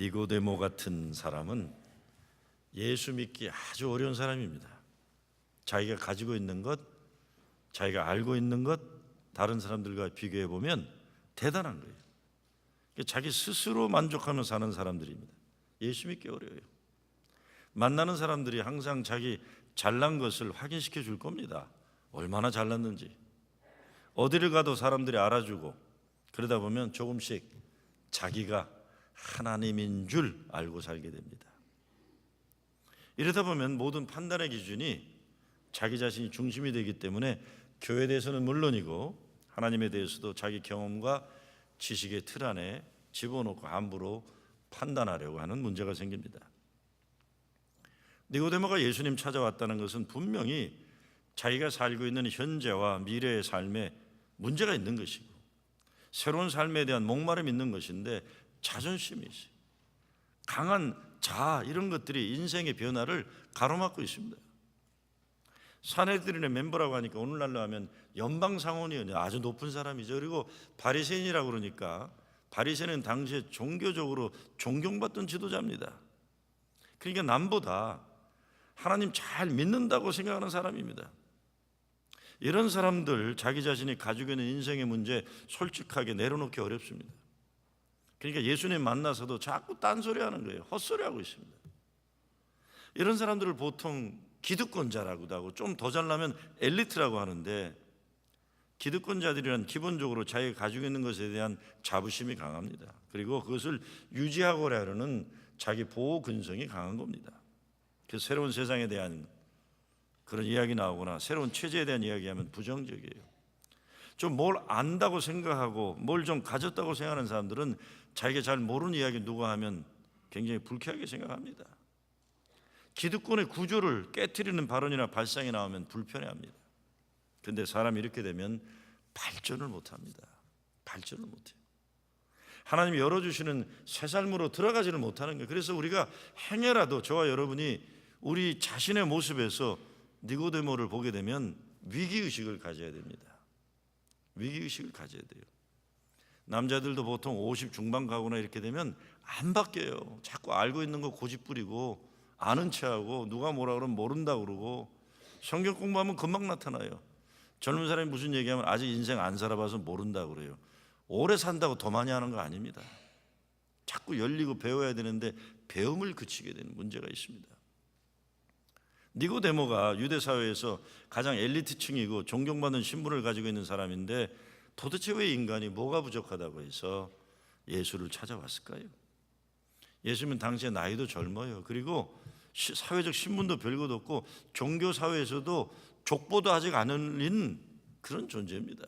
니고데모 같은 사람은 예수 믿기 아주 어려운 사람입니다. 자기가 가지고 있는 것, 자기가 알고 있는 것, 다른 사람들과 비교해 보면 대단한 거예요. 자기 스스로 만족하며 사는 사람들입니다. 예수 믿기 어려워요. 만나는 사람들이 항상 자기 잘난 것을 확인시켜 줄 겁니다. 얼마나 잘났는지. 어디를 가도 사람들이 알아주고, 그러다 보면 조금씩 자기가 하나님인 줄 알고 살게 됩니다. 이러다 보면 모든 판단의 기준이 자기 자신이 중심이 되기 때문에 교회에 대해서는 물론이고 하나님에 대해서도 자기 경험과 지식의 틀 안에 집어넣고 함부로 판단하려고 하는 문제가 생깁니다. 니고데모가 예수님 찾아왔다는 것은 분명히 자기가 살고 있는 현재와 미래의 삶에 문제가 있는 것이고 새로운 삶에 대한 목마름이 있는 것인데 자존심이 있어요. 강한 자아 이런 것들이 인생의 변화를 가로막고 있습니다. 산헤드린의 멤버라고 하니까 오늘날로 하면 연방상원의원이 아주 높은 사람이죠. 그리고 바리새인이라고 그러니까 바리새인은 당시에 종교적으로 존경받던 지도자입니다. 그러니까 남보다 하나님 잘 믿는다고 생각하는 사람입니다. 이런 사람들 자기 자신이 가지고 있는 인생의 문제 솔직하게 내려놓기 어렵습니다. 그러니까 예수님 만나서도 자꾸 딴소리하는 거예요. 헛소리하고 있습니다. 이런 사람들을 보통 기득권자라고도 하고 좀 더 잘나면 엘리트라고 하는데, 기득권자들이란 기본적으로 자기가 가지고 있는 것에 대한 자부심이 강합니다. 그리고 그것을 유지하고자 하는 자기 보호 근성이 강한 겁니다. 그래서 새로운 세상에 대한 그런 이야기 나오거나 새로운 체제에 대한 이야기하면 부정적이에요. 좀 뭘 안다고 생각하고 뭘 좀 가졌다고 생각하는 사람들은 자기가 잘 모르는 이야기 누가 하면 굉장히 불쾌하게 생각합니다. 기득권의 구조를 깨트리는 발언이나 발상이 나오면 불편해합니다. 그런데 사람이 이렇게 되면 발전을 못합니다. 발전을 못해요. 하나님이 열어주시는 새 삶으로 들어가지를 못하는 거예요. 그래서 우리가 행여라도 저와 여러분이 우리 자신의 모습에서 니고데모를 보게 되면 위기의식을 가져야 됩니다. 위기의식을 가져야 돼요. 남자들도 보통 50 중반 가거나 이렇게 되면 안 바뀌어요. 자꾸 알고 있는 거 고집 부리고 아는 체하고 누가 뭐라 그러면 모른다 그러고 성경 공부하면 금방 나타나요. 젊은 사람이 무슨 얘기하면 아직 인생 안 살아봐서 모른다 그래요. 오래 산다고 더 많이 하는 거 아닙니다. 자꾸 열리고 배워야 되는데 배움을 그치게 되는 문제가 있습니다. 니고데모가 유대 사회에서 가장 엘리트층이고 존경받는 신분을 가지고 있는 사람인데 도대체 왜 인간이 뭐가 부족하다고 해서 예수를 찾아왔을까요? 예수님은 당시에 나이도 젊어요. 그리고 사회적 신분도 별것도 없고 종교 사회에서도 족보도 아직 안 흘린 그런 존재입니다.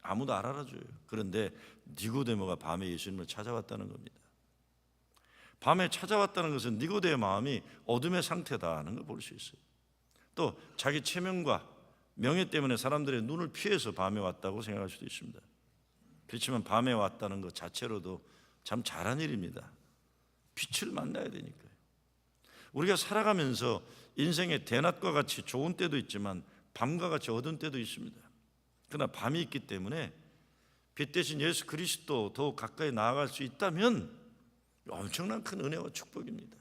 아무도 안 알아줘요. 그런데 니고데모가 밤에 예수님을 찾아왔다는 겁니다. 밤에 찾아왔다는 것은 니고데의 마음이 어둠의 상태다 하는 걸 볼 수 있어요. 또 자기 체면과 명예 때문에 사람들의 눈을 피해서 밤에 왔다고 생각할 수도 있습니다. 그렇지만 밤에 왔다는 것 자체로도 참 잘한 일입니다. 빛을 만나야 되니까요. 우리가 살아가면서 인생의 대낮과 같이 좋은 때도 있지만 밤과 같이 어두운 때도 있습니다. 그러나 밤이 있기 때문에 빛 대신 예수 그리스도 더 가까이 나아갈 수 있다면 엄청난 큰 은혜와 축복입니다.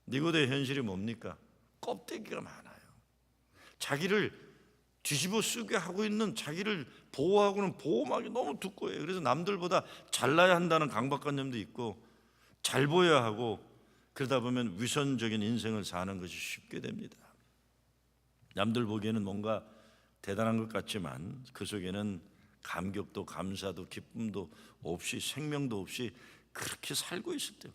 니고데의 현실이 뭡니까? 껍데기가 많아요. 자기를 뒤집어 쓰게 하고 있는, 자기를 보호하고는 보호막이 너무 두꺼워요. 그래서 남들보다 잘나야 한다는 강박관념도 있고 잘 보여야 하고, 그러다 보면 위선적인 인생을 사는 것이 쉽게 됩니다. 남들 보기에는 뭔가 대단한 것 같지만 그 속에는 감격도 감사도 기쁨도 없이 생명도 없이 그렇게 살고 있을 때,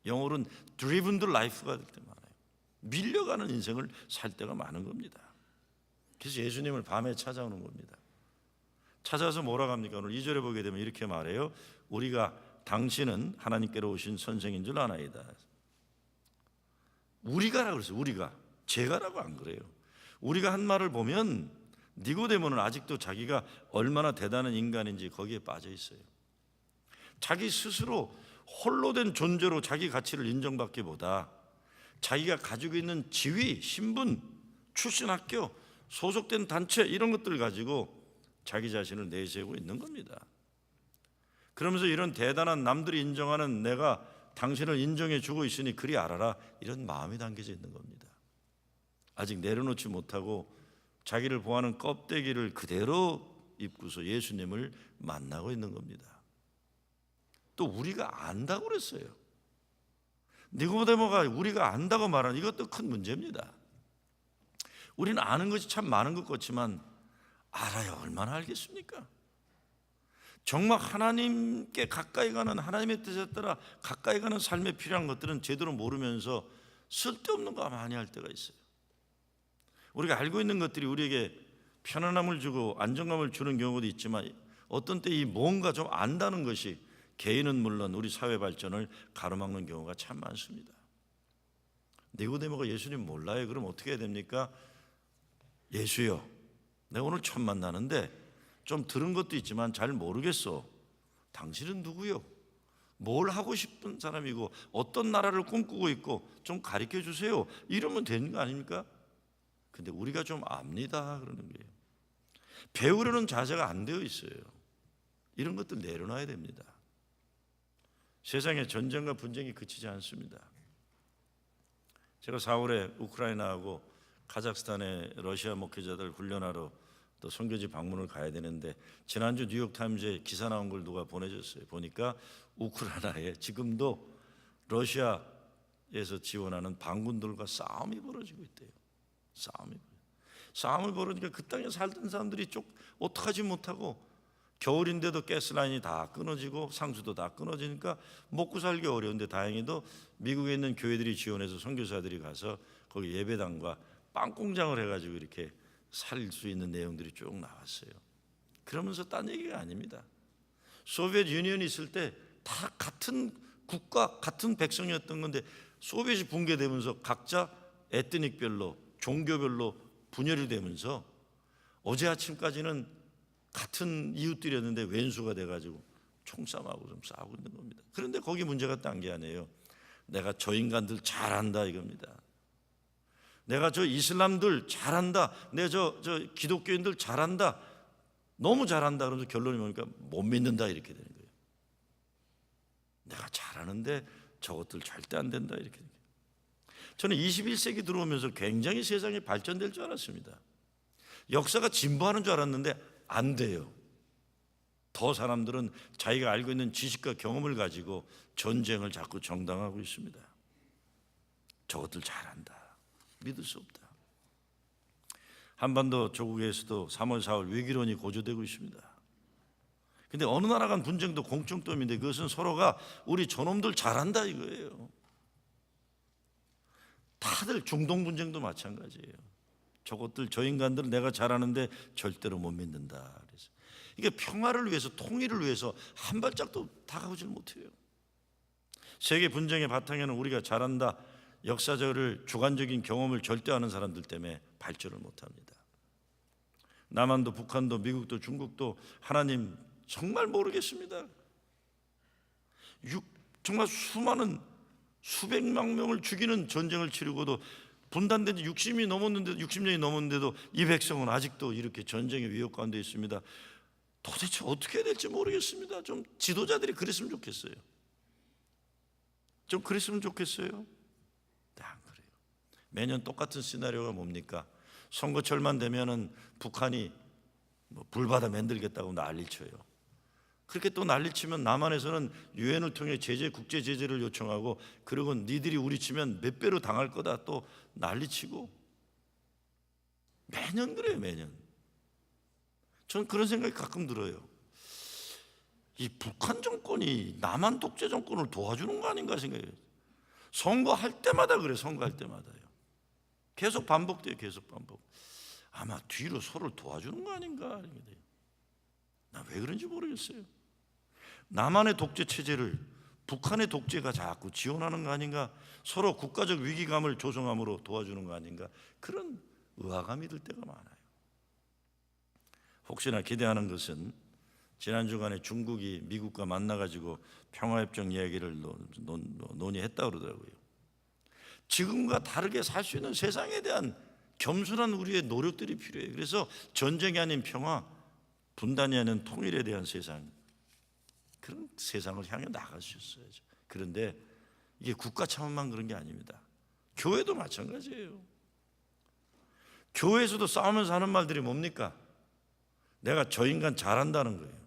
영어로는 driven to life가 될 때 많아요. 밀려가는 인생을 살 때가 많은 겁니다. 그래서 예수님을 밤에 찾아오는 겁니다. 찾아서 뭐라고 합니까? 오늘 2절에 보게 되면 이렇게 말해요. 우리가 당신은 하나님께로 오신 선생인 줄 아나이다. 우리가라고 그랬어요. 우리가. 제가라고 안 그래요. 우리가 한 말을 보면 니고데모는 아직도 자기가 얼마나 대단한 인간인지 거기에 빠져 있어요. 자기 스스로 홀로 된 존재로 자기 가치를 인정받기보다 자기가 가지고 있는 지위, 신분, 출신 학교, 소속된 단체 이런 것들을 가지고 자기 자신을 내세우고 있는 겁니다. 그러면서 이런 대단한 남들이 인정하는 내가 당신을 인정해 주고 있으니 그리 알아라, 이런 마음이 담겨져 있는 겁니다. 아직 내려놓지 못하고 자기를 보호하는 껍데기를 그대로 입고서 예수님을 만나고 있는 겁니다. 또 우리가 안다고 그랬어요. 니고데모가 우리가 안다고 말하는 이것도 큰 문제입니다. 우리는 아는 것이 참 많은 것 같지만 알아야 얼마나 알겠습니까? 정말 하나님께 가까이 가는, 하나님의 뜻에 따라 가까이 가는 삶에 필요한 것들은 제대로 모르면서 쓸데없는 거 많이 할 때가 있어요. 우리가 알고 있는 것들이 우리에게 편안함을 주고 안정감을 주는 경우도 있지만 어떤 때 이 뭔가 좀 안다는 것이 개인은 물론 우리 사회 발전을 가로막는 경우가 참 많습니다. 니고데모가 예수님 몰라요. 그럼 어떻게 해야 됩니까? 예수요, 내가 오늘 처음 만나는데 좀 들은 것도 있지만 잘 모르겠어. 당신은 누구요? 뭘 하고 싶은 사람이고 어떤 나라를 꿈꾸고 있고 좀 가르쳐 주세요. 이러면 되는 거 아닙니까? 근데 우리가 좀 압니다 그러는 거예요. 배우려는 자세가 안 되어 있어요. 이런 것들 내려놔야 됩니다. 세상에 전쟁과 분쟁이 그치지 않습니다. 제가 4월에 우크라이나하고 카자흐스탄의 러시아 목회자들 훈련하러 또 선교지 방문을 가야 되는데 지난주 뉴욕타임즈에 기사 나온 걸 누가 보내줬어요. 보니까 우크라이나에 지금도 러시아에서 지원하는 반군들과 싸움이 벌어지고 있대요. 싸움이 벌어지니까 그 땅에 살던 사람들이 어떡하지 못하고 겨울인데도 가스라인이 다 끊어지고 상수도 다 끊어지니까 먹고 살기 어려운데 다행히도 미국에 있는 교회들이 지원해서 선교사들이 가서 거기 예배당과 빵 공장을 해가지고 이렇게 살 수 있는 내용들이 쭉 나왔어요. 그러면서 딴 얘기가 아닙니다. 소비에트 유니언이 있을 때 다 같은 국가, 같은 백성이었던 건데 소비에트이 붕괴되면서 각자 에트닉별로, 종교별로 분열이 되면서 어제 아침까지는 같은 이웃들이었는데 왼수가 돼가지고 총싸움하고 좀 싸우고 있는 겁니다. 그런데 거기 문제가 딴 게 아니에요. 내가 저 인간들 잘한다 이겁니다. 내가 저 이슬람들 잘한다, 내가 저 기독교인들 잘한다, 너무 잘한다. 그러면서 결론이 뭡니까? 못 믿는다 이렇게 되는 거예요. 내가 잘하는데 저것들 절대 안 된다 이렇게 되는 거예요. 저는 21세기 들어오면서 굉장히 세상이 발전될 줄 알았습니다. 역사가 진보하는 줄 알았는데 안 돼요. 더 사람들은 자기가 알고 있는 지식과 경험을 가지고 전쟁을 자꾸 정당화하고 있습니다. 저것들 잘한다, 믿을 수 없다. 한반도 조국에서도 3월 4월 위기론이 고조되고 있습니다. 근데 어느 나라 간 분쟁도 공통점인데 그것은 서로가 우리 저놈들 잘한다 이거예요. 다들 중동 분쟁도 마찬가지예요. 저것들 저 인간들은 내가 잘하는데 절대로 못 믿는다. 그래서 이게 평화를 위해서, 통일을 위해서 한 발짝도 다가오질 못해요. 세계 분쟁의 바탕에는 우리가 잘한다, 역사적을 주관적인 경험을 절대하는 사람들 때문에 발전을 못합니다. 남한도 북한도 미국도 중국도 하나님 정말 모르겠습니다. 정말 수많은 수백만 명을 죽이는 전쟁을 치르고도 분단된 지 60년이 넘었는데도 이 백성은 아직도 이렇게 전쟁의 위협 가운데 있습니다. 도대체 어떻게 해야 될지 모르겠습니다. 좀 지도자들이 그랬으면 좋겠어요. 좀 그랬으면 좋겠어요. 안 그래요. 매년 똑같은 시나리오가 뭡니까? 선거철만 되면은 북한이 불바다 만들겠다고 난리쳐요. 그렇게 또 난리치면 남한에서는 유엔을 통해 국제 제재를 요청하고, 그리고 니들이 우리 치면 몇 배로 당할 거다 또 난리치고. 매년 그래요, 매년. 저는 그런 생각이 가끔 들어요. 이 북한 정권이 남한 독재 정권을 도와주는 거 아닌가 생각해요. 선거할 때마다 그래, 선거할 때마다요. 계속 반복돼요, 계속 반복. 아마 뒤로 서로를 도와주는 거 아닌가. 나 왜 그런지 모르겠어요. 남한의 독재 체제를 북한의 독재가 자꾸 지원하는 거 아닌가, 서로 국가적 위기감을 조성함으로 도와주는 거 아닌가, 그런 의아감이 들 때가 많아요. 혹시나 기대하는 것은 지난 주간에 중국이 미국과 만나가지고 평화협정 이야기를 논의했다고 그러더라고요. 지금과 다르게 살 수 있는 세상에 대한 겸손한 우리의 노력들이 필요해요. 그래서 전쟁이 아닌 평화, 분단이 아닌 통일에 대한 세상, 그런 세상을 향해 나갈 수 있어야죠. 그런데 이게 국가 차원만 그런 게 아닙니다. 교회도 마찬가지예요. 교회에서도 싸우면서 하는 말들이 뭡니까? 내가 저 인간 잘한다는 거예요.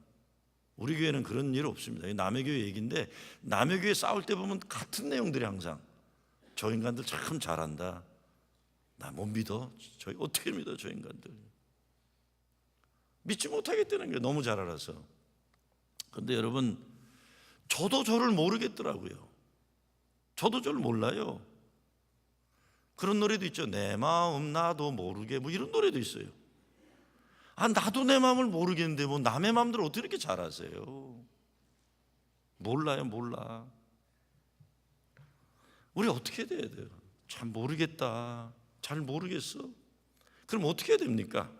우리 교회는 그런 일 없습니다. 남의 교회 얘기인데 남의 교회 싸울 때 보면 같은 내용들이 항상 저 인간들 참 잘한다. 나 못 믿어. 저희 어떻게 믿어 저 인간들. 믿지 못하겠다는 게 너무 잘 알아서. 그런데 여러분 저도 저를 모르겠더라고요. 저도 저를 몰라요. 그런 노래도 있죠. 내 마음 나도 모르게 뭐 이런 노래도 있어요. 나도 내 마음을 모르겠는데 뭐 남의 마음들을 어떻게 이렇게 잘 아세요? 몰라요, 몰라. 우리 어떻게 돼야 돼요? 잘 모르겠다. 잘 모르겠어. 그럼 어떻게 해야 됩니까?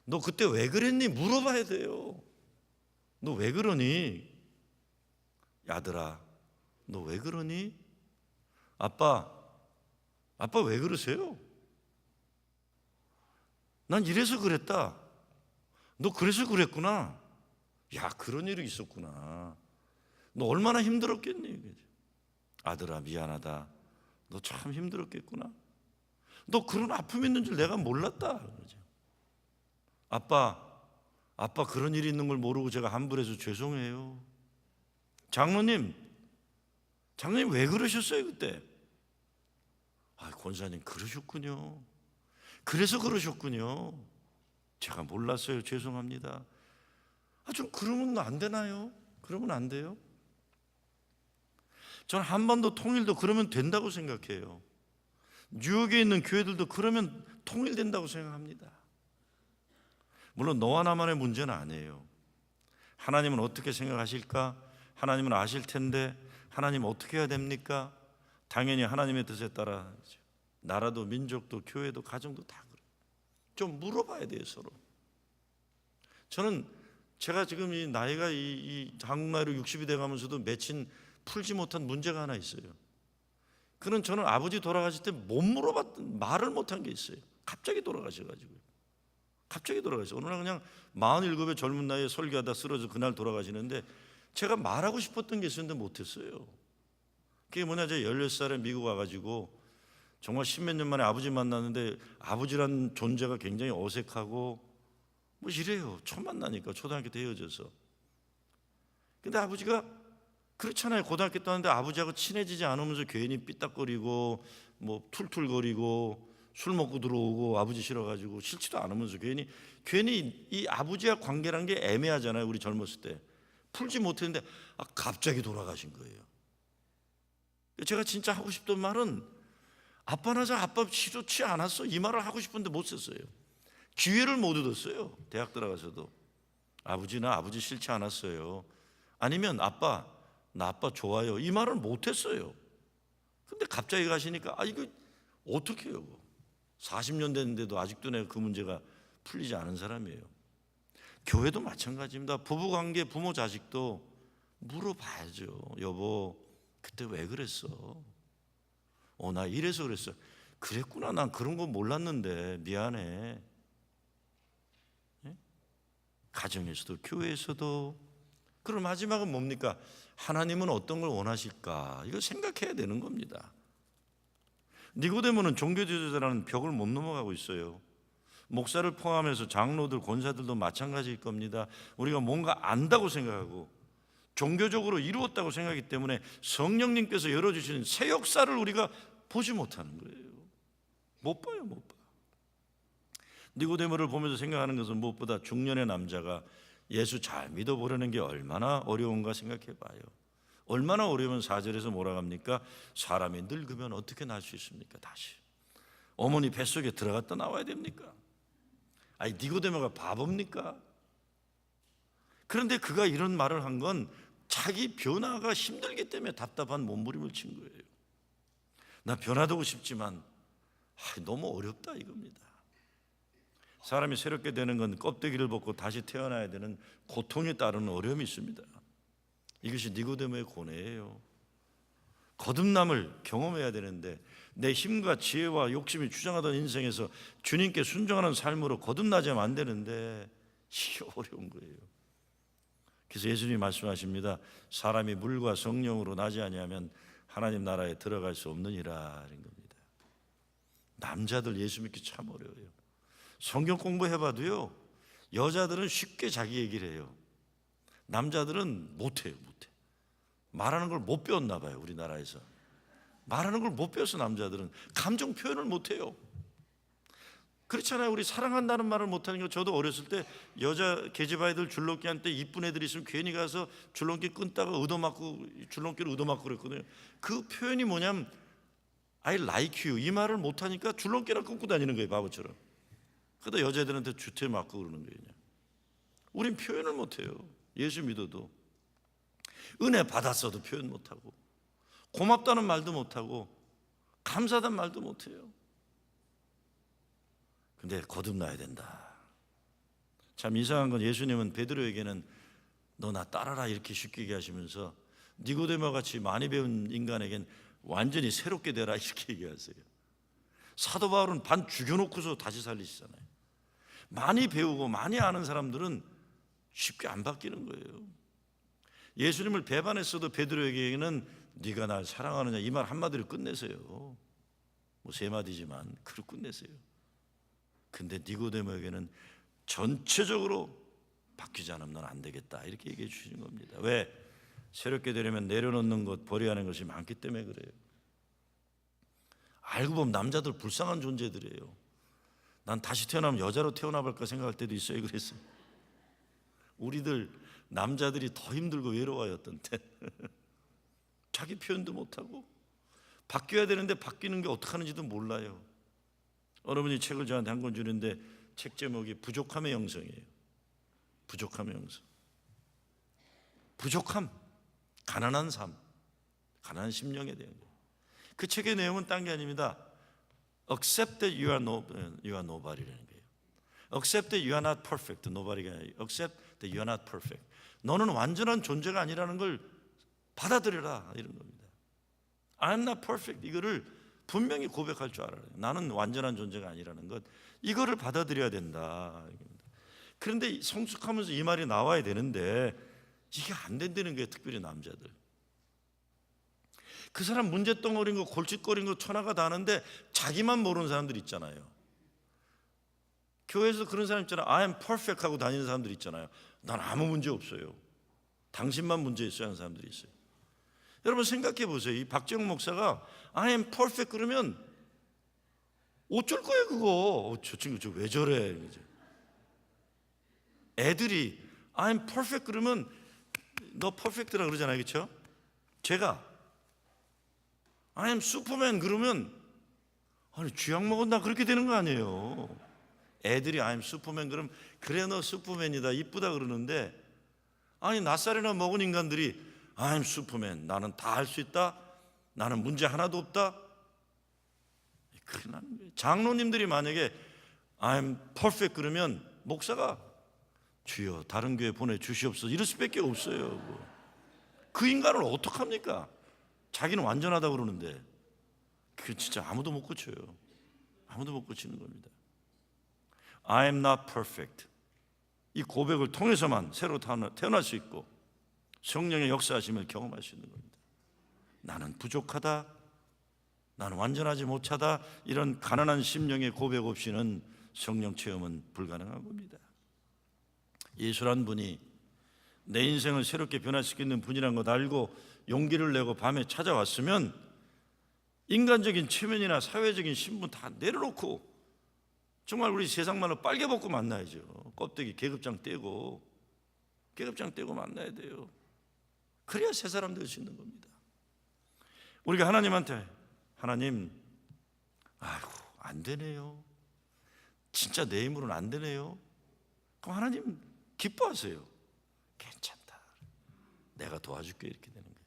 너 그때 왜 그랬니? 물어봐야 돼요. 너 왜 그러니? 아들아, 너 왜 그러니? 아빠 왜 그러세요? 난 이래서 그랬다. 너 그래서 그랬구나. 야, 그런 일이 있었구나. 너 얼마나 힘들었겠니? 아들아, 미안하다. 너 참 힘들었겠구나. 너 그런 아픔이 있는 줄 내가 몰랐다. 아빠 그런 일이 있는 걸 모르고 제가 함부로해서 죄송해요. 장로님 왜 그러셨어요 그때? 권사님 그러셨군요. 그래서 그러셨군요. 제가 몰랐어요. 죄송합니다. 좀 그러면 안 되나요? 그러면 안 돼요? 저는 한반도 통일도 그러면 된다고 생각해요. 뉴욕에 있는 교회들도 그러면 통일된다고 생각합니다. 물론 너와 나만의 문제는 아니에요. 하나님은 어떻게 생각하실까? 하나님은 아실 텐데 하나님 어떻게 해야 됩니까? 당연히 하나님의 뜻에 따라 나라도 민족도 교회도 가정도 다 그래요. 좀 물어봐야 돼요 서로. 저는 제가 지금 이 나이가 이 한국 나이로 60이 돼가면서도 맺힌 풀지 못한 문제가 하나 있어요. 그는 저는 아버지 돌아가실 때 못 물어봤던 말을 못한 게 있어요. 갑자기 돌아가셔가지고요. 갑자기 돌아가셨어요. 어느 날 그냥 47의 젊은 나이에 설교하다 쓰러져 그날 돌아가시는데 제가 말하고 싶었던 게 있었는데 못했어요. 그게 뭐냐, 제가 16살에 미국 와가지고 정말 십몇 년 만에 아버지 만났는데 아버지란 존재가 굉장히 어색하고 뭐 이래요. 처음 만나니까 초등학교 때 헤어져서. 근데 아버지가 그렇잖아요. 고등학교 때 왔는데 아버지하고 친해지지 않으면서 괜히 삐딱거리고 뭐 툴툴거리고 술 먹고 들어오고 아버지 싫어가지고 싫지도 않으면서 괜히 이 아버지와 관계라는 게 애매하잖아요. 우리 젊었을 때 풀지 못했는데 갑자기 돌아가신 거예요. 제가 진짜 하고 싶던 말은 아빠 싫지 않았어 이 말을 하고 싶은데 못 썼어요. 기회를 못 얻었어요. 대학 들어가서도 나 아버지 싫지 않았어요. 아니면 나 아빠 좋아요 이 말을 못 했어요. 근데 갑자기 가시니까 이거 어떻게 해요? 40년 됐는데도 아직도 내가 그 문제가 풀리지 않은 사람이에요. 교회도 마찬가지입니다. 부부관계 부모 자식도 물어봐야죠. 여보 그때 왜 그랬어? 나 이래서 그랬어. 그랬구나. 난 그런 거 몰랐는데 미안해. 예? 가정에서도 교회에서도. 그럼 마지막은 뭡니까? 하나님은 어떤 걸 원하실까? 이거 생각해야 되는 겁니다. 니고데모는 종교 지도자라는 벽을 못 넘어가고 있어요. 목사를 포함해서 장로들, 권사들도 마찬가지일 겁니다. 우리가 뭔가 안다고 생각하고 종교적으로 이루었다고 생각하기 때문에 성령님께서 열어주시는 새 역사를 우리가 보지 못하는 거예요. 못 봐요. 니고데모를 보면서 생각하는 것은 무엇보다 중년의 남자가 예수 잘 믿어보려는 게 얼마나 어려운가 생각해 봐요. 얼마나 어려우면 4절에서 뭐라 합니까? 사람이 늙으면 어떻게 날 수 있습니까? 다시 어머니 뱃속에 들어갔다 나와야 됩니까? 니고데모가 바보입니까? 그런데 그가 이런 말을 한 건 자기 변화가 힘들기 때문에 답답한 몸부림을 친 거예요. 나 변화되고 싶지만 너무 어렵다 이겁니다. 사람이 새롭게 되는 건 껍데기를 벗고 다시 태어나야 되는 고통에 따르는 어려움이 있습니다. 이것이 니고데모의 고뇌예요. 거듭남을 경험해야 되는데 내 힘과 지혜와 욕심이 주장하던 인생에서 주님께 순종하는 삶으로 거듭나지 않으면 안 되는데 이게 어려운 거예요. 그래서 예수님이 말씀하십니다. 사람이 물과 성령으로 나지 아니하면 하나님 나라에 들어갈 수 없느니라 이런 겁니다. 남자들 예수 믿기 참 어려워요. 성경 공부해봐도요, 여자들은 쉽게 자기 얘기를 해요. 남자들은 못해요. 말하는 걸 못 배웠나 봐요. 우리나라에서 말하는 걸 못 배워서 남자들은 감정 표현을 못해요. 그렇잖아요. 우리 사랑한다는 말을 못하는 거. 저도 어렸을 때 여자 계집아이들 줄넘기 할 때 이쁜 애들 있으면 괜히 가서 줄넘기 끊다가 줄넘기를 얻어맞고 그랬거든요. 그 표현이 뭐냐면 I like you 이 말을 못하니까 줄넘기를 끊고 다니는 거예요. 바보처럼. 그러다 여자애들한테 주태 맞고 그러는 거예요. 우린 표현을 못해요. 예수 믿어도 은혜 받았어도 표현 못하고, 고맙다는 말도 못하고, 감사하다는 말도 못해요. 근데 거듭나야 된다. 참 이상한 건 예수님은 베드로에게는 너 나 따라라 이렇게 쉽게 얘기하시면서 니고데모 같이 많이 배운 인간에겐 완전히 새롭게 되라 이렇게 얘기하세요. 사도 바울은 반 죽여놓고서 다시 살리시잖아요. 많이 배우고 많이 아는 사람들은 쉽게 안 바뀌는 거예요. 예수님을 배반했어도 베드로에게는 네가 날 사랑하느냐 이 말 한마디로 끝내세요. 뭐 세 마디지만 그로 끝내세요. 근데 니고데모에게는 전체적으로 바뀌지 않으면 넌 안 되겠다 이렇게 얘기해 주시는 겁니다. 왜? 새롭게 되려면 내려놓는 것, 버려야 하는 것이 많기 때문에 그래요. 알고 보면 남자들 불쌍한 존재들이에요. 난 다시 태어나면 여자로 태어나 볼까 생각할 때도 있어요. 그랬어요. 우리들 남자들이 더 힘들고 외로워요. 어떤 때 자기 표현도 못하고 바뀌어야 되는데 바뀌는 게 어떻게 하는지도 몰라요. 어느 분이 책을 저한테 한 권 주는데 책 제목이 부족함의 영성이에요. 부족함의 영성. 부족함, 가난한 삶, 가난한 심령에 대한 거예요. 그 책의 내용은 딴 게 아닙니다. Accept that you are nobody라는 거예요. Accept that you are not perfect. Nobody가 아니라 Accept that you are not perfect. 너는 완전한 존재가 아니라는 걸 받아들여라 이런 겁니다. I'm not perfect. 이거를 분명히 고백할 줄 알아요. 나는 완전한 존재가 아니라는 것, 이거를 받아들여야 된다. 그런데 성숙하면서 이 말이 나와야 되는데 이게 안 된다는 거예요. 특별히 남자들. 그 사람 문제덩어리인 거, 골칫거리인 거 천하가 다 아는데 자기만 모르는 사람들 있잖아요. 교회에서 그런 사람 있잖아요. I am perfect 하고 다니는 사람들 있잖아요. 난 아무 문제 없어요. 당신만 문제 있어야 하는 사람들이 있어요. 여러분 생각해 보세요. 이 박정욱 목사가 I am perfect 그러면 어쩔 거예요 그거. 저 친구 저 왜 저래. 애들이 I am perfect 그러면 너 perfect라 그러잖아요. 그렇죠? 제가 I am superman 그러면 아니 쥐약 먹었나 그렇게 되는 거 아니에요. 애들이 I am superman 그러면 그래 너 슈퍼맨이다 이쁘다 그러는데, 아니 낯살이나 먹은 인간들이 I am superman 나는 다 할 수 있다, 나는 문제 하나도 없다. 큰일 나는 거예요. 장로님들이 만약에 I am perfect 그러면 목사가 주여 다른 교회 보내주시옵소서 이럴 수밖에 없어요. 그 인간을 어떡합니까? 자기는 완전하다고 그러는데 그 진짜 아무도 못 고쳐요. 아무도 못 고치는 겁니다. I am not perfect 이 고백을 통해서만 새로 태어날 수 있고 성령의 역사하심을 경험할 수 있는 겁니다. 나는 부족하다, 나는 완전하지 못하다, 이런 가난한 심령의 고백 없이는 성령 체험은 불가능한 겁니다. 예수란 분이 내 인생을 새롭게 변화시키는 분이라는 것 알고 용기를 내고 밤에 찾아왔으면 인간적인 체면이나 사회적인 신분 다 내려놓고 정말 우리 세상 말로 빨개 벗고 만나야죠. 껍데기 계급장 떼고 만나야 돼요. 그래야 새 사람 될 수 있는 겁니다. 우리가 하나님한테 하나님 아이고 안 되네요, 진짜 내 힘으로는 안 되네요. 그럼 하나님 기뻐하세요. 괜찮다, 내가 도와줄게 이렇게 되는 거예요.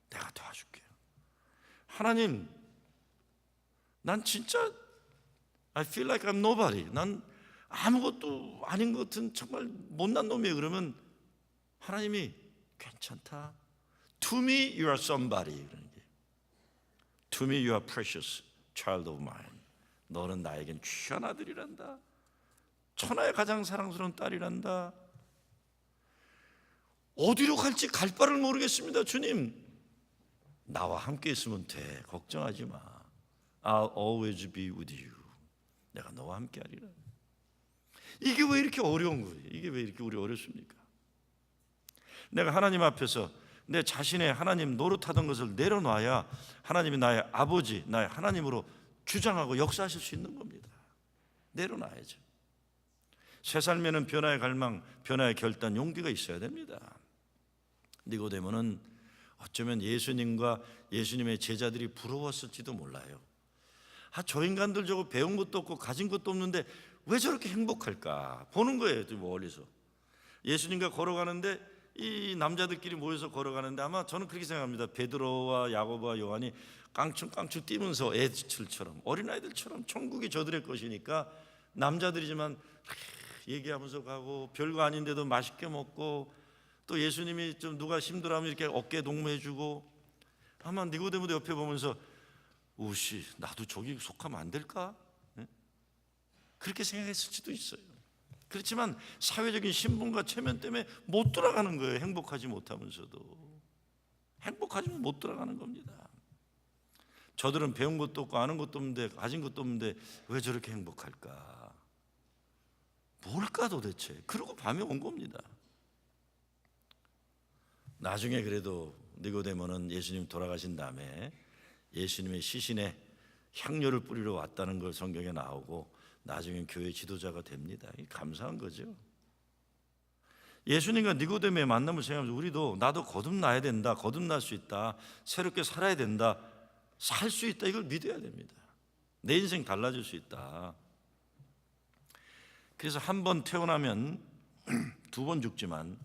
내가 도와줄게요. 하나님 난 진짜 I feel like I'm nobody, 난 아무것도 아닌 것 같은 정말 못난 놈이에요. 그러면 하나님이 괜찮다, To me you are somebody. To me you are precious child of mine. 너는 나에겐 귀한 아들이란다, 천하의 가장 사랑스러운 딸이란다. 어디로 갈지 갈 바를 모르겠습니다. 주님, 나와 함께 있으면 돼. 걱정하지 마. I'll always be with you. 내가 너와 함께 하리라. 이게 왜 이렇게 어려운 거예요? 이게 왜 이렇게 우리 어렵습니까? 내가 하나님 앞에서 내 자신의 하나님 노릇하던 것을 내려놔야 하나님이 나의 아버지, 나의 하나님으로 주장하고 역사하실 수 있는 겁니다. 내려놔야죠. 새 삶에는 변화의 갈망, 변화의 결단, 용기가 있어야 됩니다. 니고데모는 어쩌면 예수님과 예수님의 제자들이 부러웠을지도 몰라요. 저 인간들 저거 배운 것도 없고 가진 것도 없는데 왜 저렇게 행복할까 보는 거예요. 멀리서 예수님과 걸어가는데 이 남자들끼리 모여서 걸어가는데 아마 저는 그렇게 생각합니다. 베드로와 야고보와 요한이 깡충깡충 뛰면서 애들처럼, 어린아이들처럼 천국이 저들의 것이니까 남자들이지만 얘기하면서 가고 별거 아닌데도 맛있게 먹고, 또 예수님이 좀 누가 힘들어하면 이렇게 어깨에 동무해주고, 아마 니고데모도 옆에 보면서 우씨 나도 저기 속하면 안 될까? 그렇게 생각했을지도 있어요. 그렇지만 사회적인 신분과 체면 때문에 못 돌아가는 거예요. 행복하지 못하면서도. 행복하지만 못 돌아가는 겁니다. 저들은 배운 것도 없고 아는 것도 없는데 가진 것도 없는데 왜 저렇게 행복할까? 뭘까 도대체? 그러고 밤이 온 겁니다. 나중에 그래도 니고데모는 예수님 돌아가신 다음에 예수님의 시신에 향료를 뿌리러 왔다는 걸 성경에 나오고 나중에 교회 지도자가 됩니다. 감사한 거죠. 예수님과 니고데모의 만남을 생각하면서 우리도 나도 거듭나야 된다, 거듭날 수 있다, 새롭게 살아야 된다, 살 수 있다, 이걸 믿어야 됩니다. 내 인생 달라질 수 있다. 그래서 한 번 태어나면 두 번 죽지만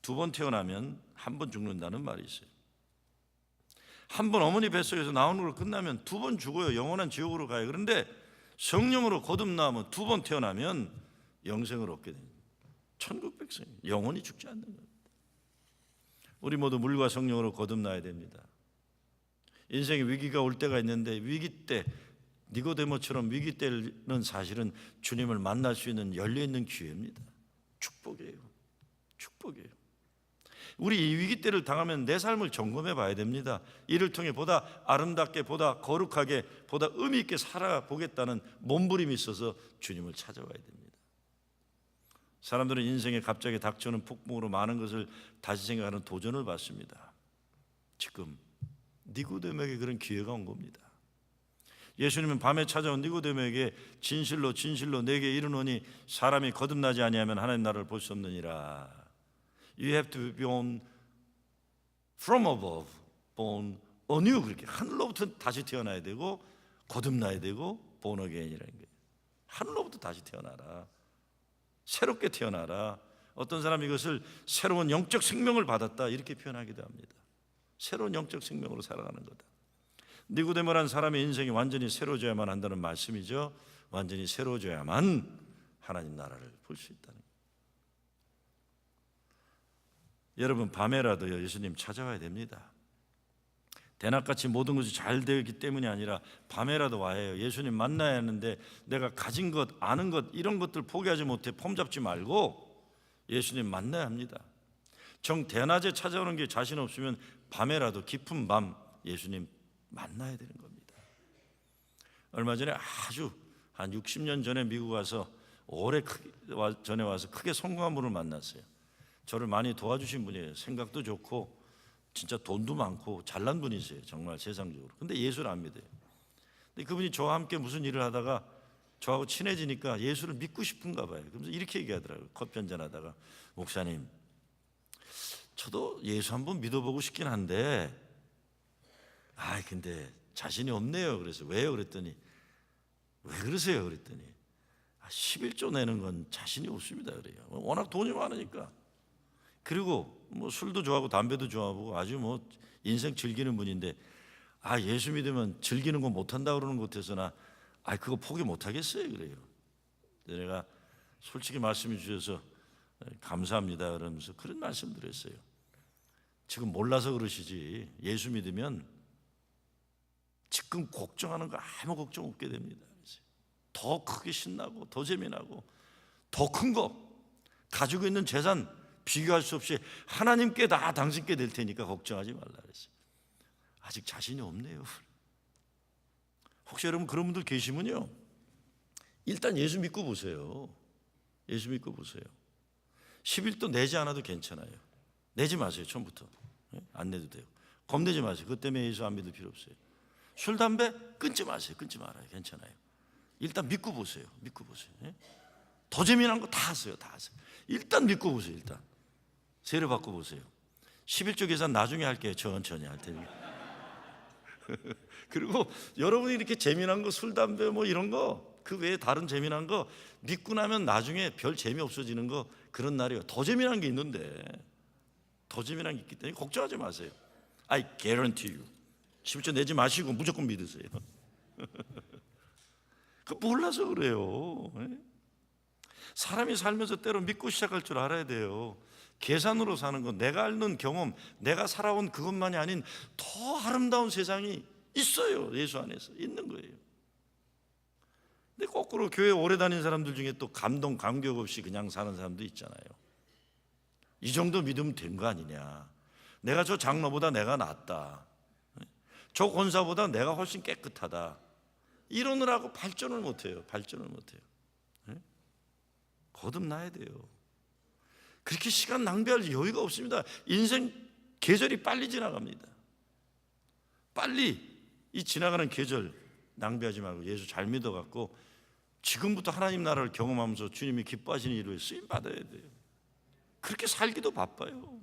두 번 태어나면 한 번 죽는다는 말이 있어요. 한 번 어머니 뱃속에서 나오는 걸 끝나면 두 번 죽어요. 영원한 지옥으로 가요. 그런데 성령으로 거듭나면 두 번 태어나면 영생을 얻게 됩니다. 천국 백성, 영원히 죽지 않는 겁니다. 우리 모두 물과 성령으로 거듭나야 됩니다. 인생에 위기가 올 때가 있는데 위기 때 니고데모처럼 위기 때는 사실은 주님을 만날 수 있는 열려있는 기회입니다. 축복이에요. 축복이에요. 우리 이 위기 때를 당하면 내 삶을 점검해 봐야 됩니다. 이를 통해 보다 아름답게, 보다 거룩하게, 보다 의미 있게 살아보겠다는 몸부림이 있어서 주님을 찾아와야 됩니다. 사람들은 인생에 갑자기 닥쳐오는 폭풍으로 많은 것을 다시 생각하는 도전을 받습니다. 지금 니고데모에게 그런 기회가 온 겁니다. 예수님은 밤에 찾아온 니고데모에게 진실로 진실로 내게 이르노니 사람이 거듭나지 아니하면 하나님 나라를 볼 수 없느니라. You have to be born from above, born anew. 그렇게 하늘로부터 다시 태어나야 되고 거듭나야 되고 born again이라는 거예요. 하늘로부터 다시 태어나라. 새롭게 태어나라. 어떤 사람이 이것을 새로운 영적 생명을 받았다 이렇게 표현하기도 합니다. 새로운 영적 생명으로 살아가는 거다. 니고데모라는 사람의 인생이 완전히 새로워져야만 한다는 말씀이죠. 완전히 새로워져야만 하나님 나라를 볼 수 있다는 거예요. 여러분, 밤에라도 예수님 찾아와야 됩니다. 대낮같이 모든 것이 잘 되기 때문이 아니라 밤에라도 와야 해요. 예수님 만나야 하는데 내가 가진 것, 아는 것 이런 것들 포기하지 못해 폼 잡지 말고 예수님 만나야 합니다. 정 대낮에 찾아오는 게 자신 없으면 밤에라도 깊은 밤 예수님 만나야 되는 겁니다. 얼마 전에 아주 한 60년 전에 미국 와서 오래 전에 와서 크게 성공한 분을 만났어요. 저를 많이 도와주신 분이에요. 생각도 좋고 진짜 돈도 많고 잘난 분이세요. 정말 세상적으로. 근데 예수를 안 믿어요. 근데 그분이 저와 함께 무슨 일을 하다가 저하고 친해지니까 예수를 믿고 싶은가 봐요. 그러면서 이렇게 얘기하더라고요. 커피 한잔 하다가 목사님, 저도 예수 한번 믿어보고 싶긴 한데 근데 자신이 없네요. 그래서 왜요? 그랬더니 왜 그러세요? 그랬더니 11조 내는 건 자신이 없습니다. 그래요. 워낙 돈이 많으니까. 그리고 뭐 술도 좋아하고 담배도 좋아하고 아주 뭐 인생 즐기는 분인데 예수 믿으면 즐기는 거 못한다 그러는 것 같아서나 그거 포기 못하겠어요. 그래요. 내가 솔직히 말씀해 주셔서 감사합니다 그러면서 그런 말씀 드렸어요. 지금 몰라서 그러시지 예수 믿으면 지금 걱정하는 거 아무 걱정 없게 됩니다. 더 크게 신나고 더 재미나고 더 큰 거 가지고 있는 재산 비교할 수 없이 하나님께 다 당신께 될 테니까 걱정하지 말라 그랬어요. 아직 자신이 없네요. 혹시 여러분 그런 분들 계시면요, 일단 예수 믿고 보세요. 예수 믿고 보세요. 11도 내지 않아도 괜찮아요. 내지 마세요. 처음부터 안 내도 돼요. 겁내지 마세요. 그것 때문에 예수 안 믿을 필요 없어요. 술, 담배 끊지 마세요. 끊지 말아요. 괜찮아요. 일단 믿고 보세요. 믿고 보세요. 더 재미난 거 다 하세요. 다 하세요. 일단 믿고 보세요. 일단 세례 받고 보세요. 11조 계산 나중에 할게요. 천천히 할 테니. 그리고 여러분이 이렇게 재미난 거, 술, 담배 뭐 이런 거, 그 외에 다른 재미난 거 믿고 나면 나중에 별 재미 없어지는 거, 그런 날이에요. 더 재미난 게 있는데, 더 재미난 게 있기 때문에 걱정하지 마세요. I guarantee you. 11조 내지 마시고 무조건 믿으세요. 그 몰라서 그래요. 사람이 살면서 때로 믿고 시작할 줄 알아야 돼요. 계산으로 사는 건, 내가 아는 경험, 내가 살아온 그것만이 아닌 더 아름다운 세상이 있어요. 예수 안에서 있는 거예요. 근데 거꾸로 교회 오래 다닌 사람들 중에 또 감동, 감격 없이 그냥 사는 사람도 있잖아요. 이 정도 믿으면 된 거 아니냐, 내가 저 장로보다 내가 낫다, 저 권사보다 내가 훨씬 깨끗하다, 이러느라고 발전을 못해요. 발전을 못해요. 거듭나야 돼요. 그렇게 시간 낭비할 여유가 없습니다. 인생 계절이 빨리 지나갑니다. 빨리 이 지나가는 계절 낭비하지 말고 예수 잘 믿어갖고 지금부터 하나님 나라를 경험하면서 주님이 기뻐하시는 일을 쓰임 받아야 돼요. 그렇게 살기도 바빠요.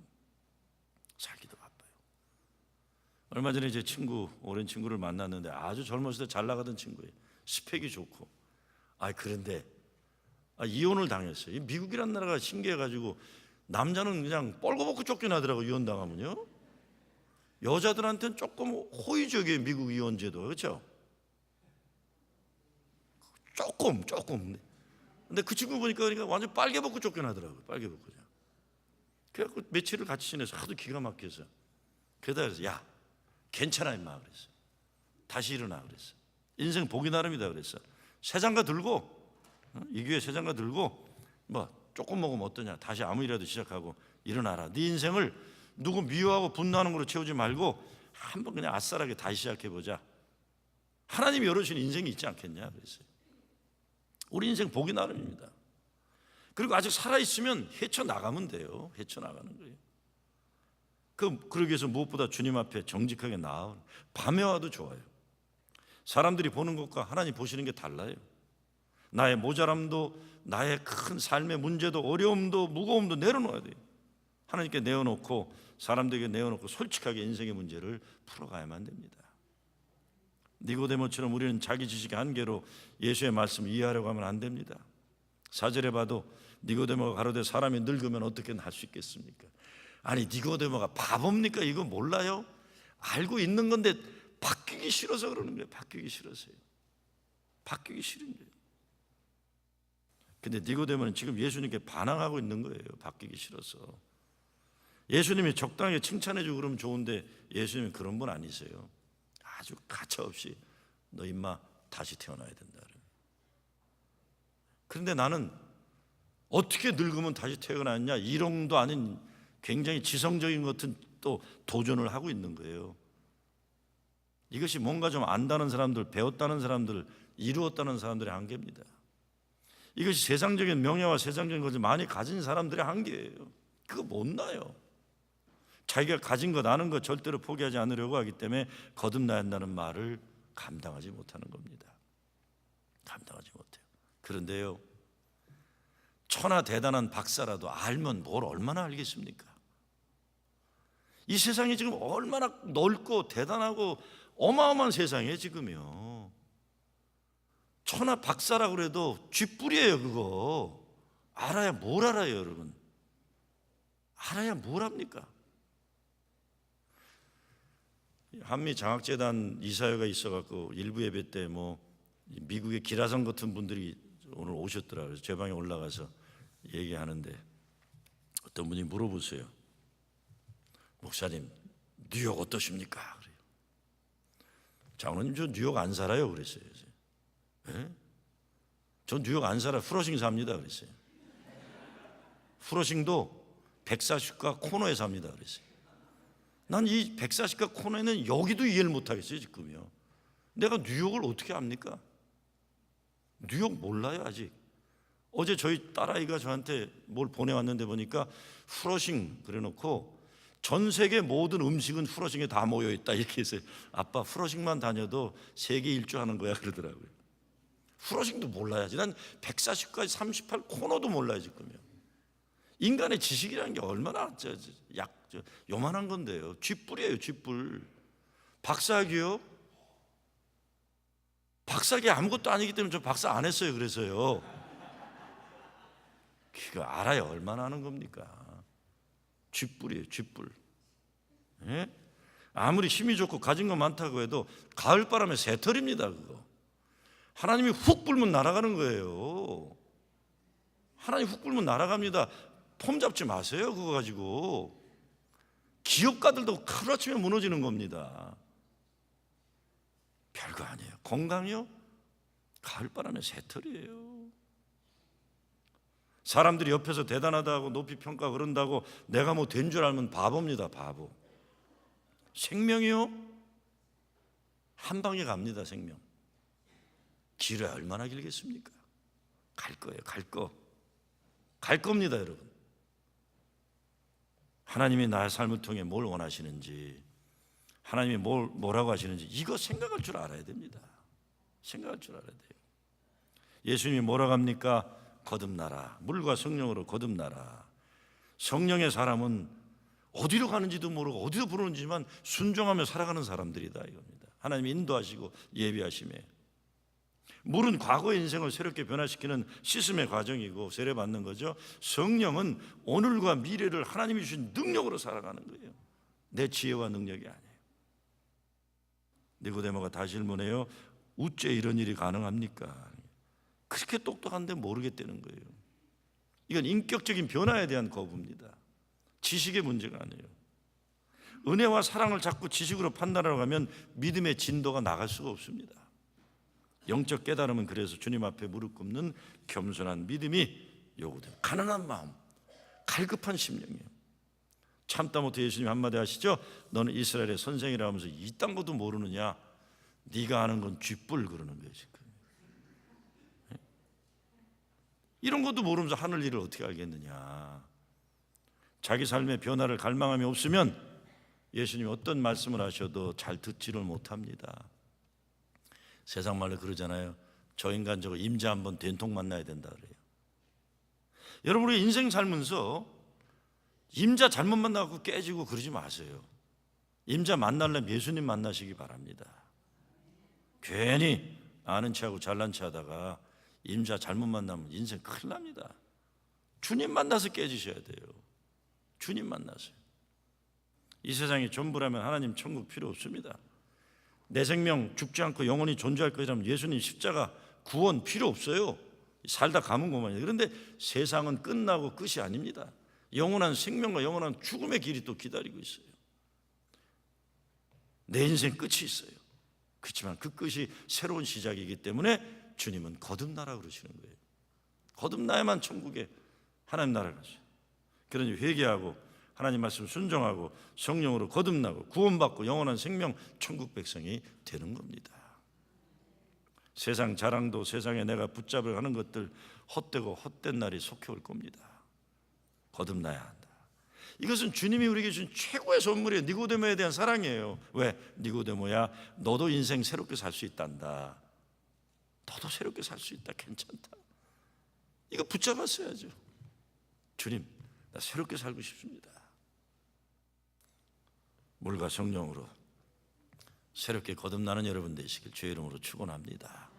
살기도 바빠요. 얼마 전에 제 친구, 오랜 친구를 만났는데 아주 젊었을 때 잘 나가던 친구예요. 스펙이 좋고. 그런데 이혼을 당했어요. 미국이란 나라가 신기해가지고 남자는 그냥 뻘거벗고 쫓겨나더라고. 이혼당하면요. 여자들한테는 조금 호의적이에요. 미국 이혼제도. 그렇죠? 조금. 근데 그 친구 보니까 그러니까 완전 빨개 벗고 쫓겨나더라고요. 빨개 벗고. 그래갖고 며칠을 같이 지내서 하도 기가 막혀서. 그러다 그래서 야, 괜찮아 임마 그랬어. 다시 일어나 그랬어. 인생 보기 나름이다 그랬어. 새 장가 들고, 이 교회 새 장가 들고 뭐 조금 먹으면 어떠냐, 다시 아무 일이라도 시작하고 일어나라. 네 인생을 누구 미워하고 분노하는 걸로 채우지 말고 한번 그냥 아싸라게 다시 시작해보자. 하나님이 열어주신 인생이 있지 않겠냐 그랬어요. 우리 인생 보기 나름입니다. 그리고 아직 살아있으면 헤쳐나가면 돼요. 헤쳐나가는 거예요. 그러기 위해서 무엇보다 주님 앞에 정직하게 나아가는, 밤에 와도 좋아요. 사람들이 보는 것과 하나님 보시는 게 달라요. 나의 모자람도, 나의 큰 삶의 문제도, 어려움도, 무거움도 내려놓아야 돼요. 하나님께 내어놓고, 사람들에게 내어놓고 솔직하게 인생의 문제를 풀어가야만 됩니다. 니고데모처럼 우리는 자기 지식의 한계로 예수의 말씀을 이해하려고 하면 안 됩니다. 4절에 봐도 니고데모가 가로되 사람이 늙으면 어떻게 할 수 있겠습니까? 아니, 니고데모가 바보입니까? 이거 몰라요? 알고 있는 건데 바뀌기 싫어서 그러는 거예요. 바뀌기 싫어서요. 바뀌기 싫은 거예요. 근데 니고데모는 지금 예수님께 반항하고 있는 거예요. 바뀌기 싫어서. 예수님이 적당하게 칭찬해주고 그러면 좋은데 예수님은 그런 분 아니세요. 아주 가차없이 너 임마 다시 태어나야 된다. 그런데 나는 어떻게 늙으면 다시 태어났냐, 이론도 아닌 굉장히 지성적인 것은 또 도전을 하고 있는 거예요. 이것이 뭔가 좀 안다는 사람들, 배웠다는 사람들, 이루었다는 사람들의 한계입니다. 이것이 세상적인 명예와 세상적인 것을 많이 가진 사람들의 한계예요. 그거 못 나요. 자기가 가진 것, 아는 것 절대로 포기하지 않으려고 하기 때문에 거듭나야 한다는 말을 감당하지 못하는 겁니다. 감당하지 못해요. 그런데요, 천하 대단한 박사라도 알면 뭘 얼마나 알겠습니까? 이 세상이 지금 얼마나 넓고 대단하고 어마어마한 세상이에요 지금요. 천하 박사라고 그래도 쥐뿔이에요. 그거 알아야 뭘 알아요 여러분? 알아야 뭘 합니까? 한미장학재단 이사회가 있어갖고 일부 예배 때 뭐 미국의 기라성 같은 분들이 오늘 오셨더라고요. 그래서 제 방에 올라가서 얘기하는데 어떤 분이 물어보세요. 목사님, 뉴욕 어떠십니까? 그래요. 장로님, 저 뉴욕 안 살아요. 그랬어요. 예? 저 뉴욕 안 살아요. 프로싱 삽니다. 그랬어요. 프로싱도 140가 코너에 삽니다 그랬어요. 난 이 140가 코너에는 여기도 이해를 못하겠어요 지금요. 내가 뉴욕을 어떻게 압니까? 뉴욕 몰라요 아직. 어제 저희 딸아이가 저한테 뭘 보내왔는데 보니까 후러싱 그래놓고 전 세계 모든 음식은 후러싱에 다 모여있다 이렇게 했어요. 아빠 후러싱만 다녀도 세계 일주하는 거야 그러더라고요. 후러싱도 몰라야지. 난 140까지 38 코너도 몰라요 지금요. 인간의 지식이라는 게 얼마나 요만한 건데요. 쥐뿔이에요 쥐뿔. 박사학위요? 박사학위 아무것도 아니기 때문에 저 박사 안 했어요. 그래서요. 그거 알아요. 얼마나 하는 겁니까? 쥐뿔이에요 쥐뿔. 예? 아무리 힘이 좋고 가진 거 많다고 해도 가을바람에 새털입니다 그거. 하나님이 훅 불면 날아가는 거예요. 하나님 훅 불면 날아갑니다. 폼 잡지 마세요 그거 가지고. 기업가들도 하루아침에 무너지는 겁니다. 별거 아니에요. 건강이요? 가을바람에 새털이에요. 사람들이 옆에서 대단하다고 높이 평가 그런다고 내가 뭐 된 줄 알면 바보입니다 바보. 생명이요? 한 방에 갑니다 생명. 길이 얼마나 길겠습니까? 갈 거예요 갈 겁니다 여러분. 하나님이 나의 삶을 통해 뭘 원하시는지, 하나님이 뭐라고 하시는지 이거 생각할 줄 알아야 됩니다. 생각할 줄 알아야 돼요. 예수님이 뭐라고 합니까? 거듭나라. 물과 성령으로 거듭나라. 성령의 사람은 어디로 가는지도 모르고 어디로 부르는지만 순종하며 살아가는 사람들이다 이겁니다. 하나님이 인도하시고 예비하심에. 물은 과거의 인생을 새롭게 변화시키는 씻음의 과정이고 세례받는 거죠. 성령은 오늘과 미래를 하나님이 주신 능력으로 살아가는 거예요. 내 지혜와 능력이 아니에요. 니고데모가 다시 질문해요. 어째 이런 일이 가능합니까? 그렇게 똑똑한데 모르겠다는 거예요. 이건 인격적인 변화에 대한 거부입니다. 지식의 문제가 아니에요. 은혜와 사랑을 자꾸 지식으로 판단하러 가면 믿음의 진도가 나갈 수가 없습니다. 영적 깨달음은 그래서 주님 앞에 무릎 꿇는 겸손한 믿음이 요구돼요. 가난한 마음, 갈급한 심령이에요. 참다 못해 예수님 한마디 하시죠. 너는 이스라엘의 선생이라 하면서 이딴 것도 모르느냐? 네가 아는 건 쥐뿔 그러는 거예요 지금. 이런 것도 모르면서 하늘 일을 어떻게 알겠느냐? 자기 삶의 변화를 갈망함이 없으면 예수님이 어떤 말씀을 하셔도 잘 듣지를 못합니다. 세상 말로 그러잖아요. 저 인간 저거 임자 한번 된통 만나야 된다 그래요. 여러분 우리 인생 살면서 임자 잘못 만나고 깨지고 그러지 마세요. 임자 만나려면 예수님 만나시기 바랍니다. 괜히 아는 체하고 잘난 체하다가 임자 잘못 만나면 인생 큰일 납니다. 주님 만나서 깨지셔야 돼요. 주님 만나세요. 이 세상이 전부라면 하나님 천국 필요 없습니다. 내 생명 죽지 않고 영원히 존재할 것이라면 예수님 십자가 구원 필요 없어요. 살다 가면 그만이에요. 그런데 세상은 끝나고 끝이 아닙니다. 영원한 생명과 영원한 죽음의 길이 또 기다리고 있어요. 내 인생 끝이 있어요. 그렇지만 그 끝이 새로운 시작이기 때문에 주님은 거듭나라 그러시는 거예요. 거듭나야만 천국에 하나님 나라를 가죠. 그러니 회개하고 하나님 말씀 순종하고 성령으로 거듭나고 구원받고 영원한 생명 천국 백성이 되는 겁니다. 세상 자랑도 세상에 내가 붙잡으려 하는 것들 헛되고 헛된 날이 속해 올 겁니다. 거듭나야 한다. 이것은 주님이 우리에게 준 최고의 선물이에요. 니고데모에 대한 사랑이에요. 왜? 니고데모야 너도 인생 새롭게 살 수 있단다. 너도 새롭게 살 수 있다. 괜찮다. 이거 붙잡았어야죠. 주님 나 새롭게 살고 싶습니다. 물과 성령으로 새롭게 거듭나는 여러분 되시길 주의 이름으로 축원합니다.